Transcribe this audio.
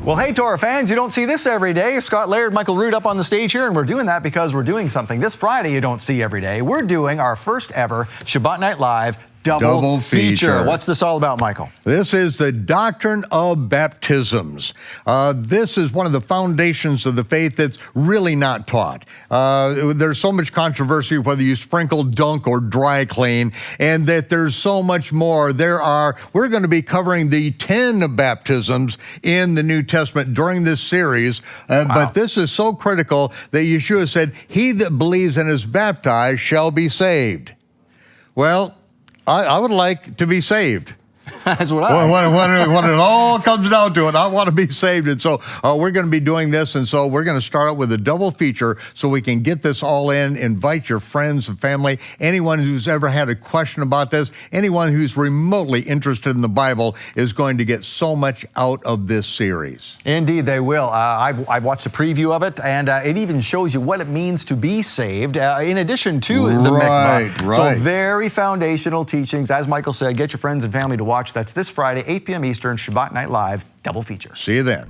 Well, hey, Torah fans, you don't see this every day. Scott Laird, Michael Root up on the stage here, and we're doing that because we're doing something this Friday you don't see every day. We're doing our first ever Shabbat Night Live double feature. What's this all about, Michael? This is the doctrine of baptisms. This is one of the foundations of the faith that's really not taught. There's so much controversy whether you sprinkle, dunk, or dry clean, and that there's so much more. We're going to be covering the 10 baptisms in the New Testament during this series, but this is so critical that Yeshua said, "He that believes and is baptized shall be saved." Well, I would like to be saved. That's what when it all comes down to it, I want to be saved. And so we're going to be doing this. And so we're going to start out with a double feature so we can get this all in, invite your friends and family, anyone who's ever had a question about this, anyone who's remotely interested in the Bible is going to get so much out of this series. Indeed, they will. I've watched a preview of it, and it even shows you what it means to be saved, in addition to the mikvah. So very foundational teachings. As Michael said, get your friends and family to watch. That's this Friday, 8 p.m. Eastern, Shabbat Night Live, double feature. See you then.